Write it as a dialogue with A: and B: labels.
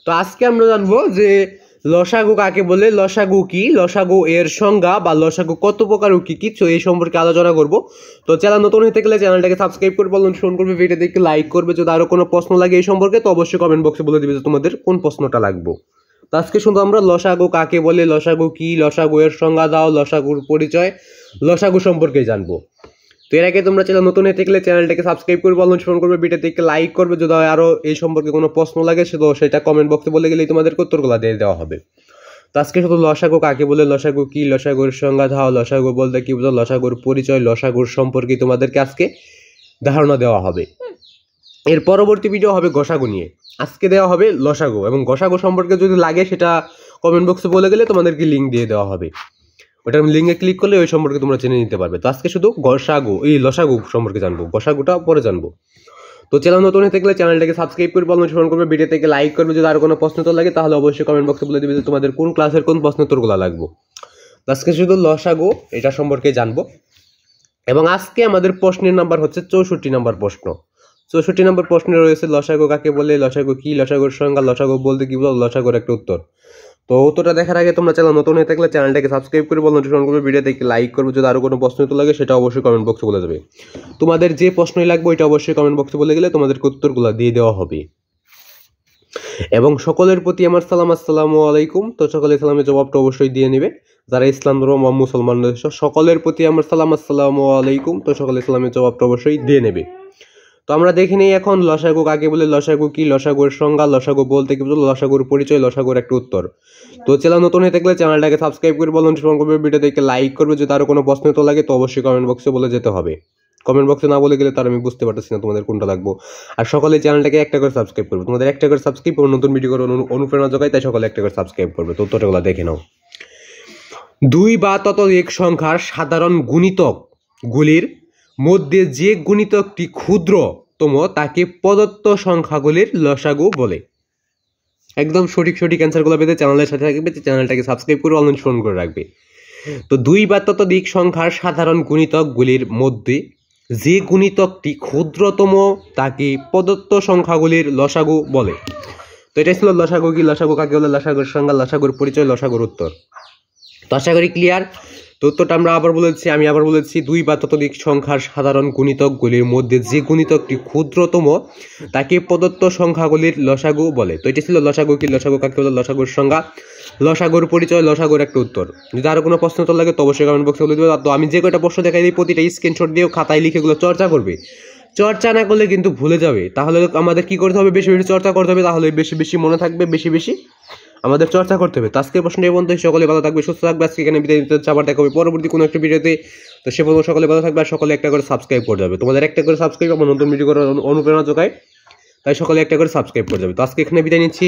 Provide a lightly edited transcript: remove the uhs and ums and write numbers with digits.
A: তো আজকে আমরা জানবো যে লসাগু কাকে বলে, লসাগু কি, লসাগু এর সংজ্ঞা বা লসাগু কত প্রকার ও কি কি, তো এই সম্পর্কে আলোচনা করব। তো চ্যানেল নতুন হতে গেলে চ্যানেলটাকে সাবস্ক্রাইব করে বলুন, ফোন করবে, ভিডিও দেখে লাইক করবে। যদি আরো কোনো প্রশ্ন লাগে এই সম্পর্কে তো অবশ্যই কমেন্ট বক্সে বলে দিবে যে তোমাদের কোন প্রশ্নটা লাগবে। তো আজকে শুধু আমরা লসাগু কাকে বলে, লসাগু কি, লসাগু এর সংজ্ঞা দাও, লসাগুর পরিচয়, লসাগু সম্পর্কে জানবো। তো এর আগে তোমরা চ্যানেল নতুন হতে গেলে চ্যানেলটাকে সাবস্ক্রাইব করে বলুন, ফোন করবে, ভিডিও দেখে লাইক করবে। যদি আরো এই সম্পর্কে কোনো প্রশ্ন লাগে সেটা কমেন্ট বক্সে বলে গেলেই তোমাদের উত্তরগুলো দিয়ে দেওয়া হবে। তো আজকে শুধু লসাগু কাকে বলে, লসাগু কি, লসাগুর সংজ্ঞা দাও, লসাগু বলতে কি বোঝো, লসাগুর পরিচয়, লসাগুর সম্পর্কে তোমাদেরকে আজকে ধারণা দেওয়া হবে। এর পরবর্তী ভিডিও হবে গসাগু নিয়ে। আজকে দেওয়া হবে লসাগু, এবং গসাগু সম্পর্কে যদি লাগে সেটা কমেন্ট বক্সে বলে গেলে তোমাদেরকে লিঙ্ক দিয়ে দেওয়া হবে। ওটা লিঙ্কে ক্লিক করলে ওই সম্পর্কে তোমরা জেনে নিতে পারবে। তো আজকে শুধু গসাগু, এই লসাগু সম্পর্কে জানবো, গসাগুটা পরে জানবো। তো চ্যানেল নতুন হতে গেলে চ্যানেলটাকে সাবস্ক্রাইব করে বলুন, ফোন করবে, ভিডিও থেকে লাইক করবে। যদি আর কোনো প্রশ্ন তো লাগে তাহলে অবশ্যই কমেন্ট বক্সে বলে দিবে যে তোমাদের কোন ক্লাসের কোন প্রশ্ন উত্তরগুলো লাগবে। আজকে শুধু লসাগু এটা সম্পর্কে জানবো। এবং আজকে আমাদের প্রশ্নের নাম্বার হচ্ছে 64 নম্বর প্রশ্ন। 64 নম্বর প্রশ্নে রয়েছে লসাগু কাকে বলে, লসাগু কি, লসাগুর সংজ্ঞা, লসাগু বলতে কি বলো, লসাগুর একটা উত্তর। তো উত্তরটা দেখার আগে তোমরা চ্যানেল নতুন হয়ে থাকলে চ্যানেলটাকে সাবস্ক্রাইব করে বলুন, নোটিফিকেশন করবে, ভিডিও দেখে লাইক করবে। যদি আরো কোনো প্রশ্ন তো লাগে সেটা অবশ্যই কমেন্ট বক্সে বলে দেবে। তোমাদের যে প্রশ্নই লাগবে ওইটা অবশ্যই কমেন্ট বক্সে বলে গেলে তোমাদেরকে উত্তরগুলো দিয়ে দেওয়া হবে। এবং সকলের প্রতি আমার সালাম, আসসালামু আলাইকুম। তো সকলে সালামের জবাবটা অবশ্যই দিয়ে নেবে। যারা ইসলাম ধর্ম বা মুসলমান সকলের প্রতি আমার সালাম, আসসালামু আলাইকুম। তো সকলে ইসলামের জবাবটা অবশ্যই দিয়ে নেবে। তো আমরা দেখে নিই এখন লসাগু কাকে বলে, লসাগু কি, লসাগুর সংজ্ঞা, লসাগু বলতে কি বলো, লসাগুর পরিচয়, লসাগুর একটা উত্তর। তো চ্যানেল নতুন হয়ে থাকলে চ্যানেলটাকে সাবস্ক্রাইব করে বলুন, ফোন করবে, ভিডিও দেখে লাইক করবে। যদি আরো কোনো প্রশ্ন তো লাগে তো অবশ্যই কমেন্ট বক্সে বলে যেতে হবে। কমেন্ট বক্সে না বলে গেলে তার আমি বুঝতে পারতেছি না তোমাদের কোনটা লাগবে। আর সকলে চ্যানেলটাকে একটা করে সাবস্ক্রাইব করবে, তোমাদের একটা করে সাবস্ক্রাইব করে নতুন ভিডিও করে অনুপ্রেরণা যোগায়, তাই সকলে একটা করে সাবস্ক্রাইব করবে। তো উত্তরগুলো দেখে নাও। 2 বা ততোধিক সংখ্যার সাধারণ গুণিতকগুলির মধ্যে যে গুণিতকটি ক্ষুদ্রতম তাকে প্রদত্ত সংখ্যাগুলির লসাগু বলে। একদম সঠিক অ্যান্সারগুলো পেতে চ্যানেলের সাথে থাকবে, চ্যানেলটাকে সাবস্ক্রাইব করে অনুসরণ করে রাখবে। তো 2 বা ততোধিক সংখ্যার সাধারণ গুণিতকগুলির মধ্যে যে গুণিতকটি ক্ষুদ্রতম তাকে প্রদত্ত সংখ্যাগুলির লসাগু বলে। তো এটাই ছিল লসাগু কি, লসাগু কাকে বলে, লসাগুর সংজ্ঞা, লসাগুর পরিচয়, লসাগুর উত্তর। তো আশা করি ক্লিয়ার। তো উত্তরটা আমি আবার বলেছি 2 বা ততোধিক সংখ্যার সাধারণ গুণিতকগুলির মধ্যে যে গুণিতকটি ক্ষুদ্রতম তাকে প্রদত্ত সংখ্যাগুলির লসাগু বলে। তো এটি ছিল লসাগু কি, লসাগু কাকে বলে, লসাগুর সংজ্ঞা, লসাগুর পরিচয়, লসাগুর একটা উত্তর। যদি আরো কোনো প্রশ্ন তো লাগে তো অবশ্যই কমেন্ট বক্সে বলে দেবে। তো আমি যে কয়টা প্রশ্ন দেখাই দিই প্রতিটা স্ক্রিনশট দিয়ে খাতায় লিখে এগুলো চর্চা করবে। চর্চা না করলে কিন্তু ভুলে যাবে। তাহলে আমাদের কি করতে হবে, বেশি চর্চা করতে হবে, তাহলে বেশি মনে থাকবে, বেশি আমাদের চর্চা করতে হবে। তো আজকের প্রশ্নটি বন্ধু, সকলে ভালো থাকবে, সুস্থ থাকবে। আজকে এখানে বিদায় নিতে আবার দেখা হবে পরবর্তী কোনো একটা ভিডিওতে। তো সে পর্যন্ত সকলে ভালো থাকবে, আর সকলে একটা করে সাবস্ক্রাইব করে যাবে। তোমাদের একটা করে সাবস্ক্রাইব আমার নতুন ভিডিও করার অনুপ্রেরণা যোগায়, তাই সকলে একটা করে সাবস্ক্রাইব করে যাবে। তো আজকে এখানে বিদায় নিচ্ছি।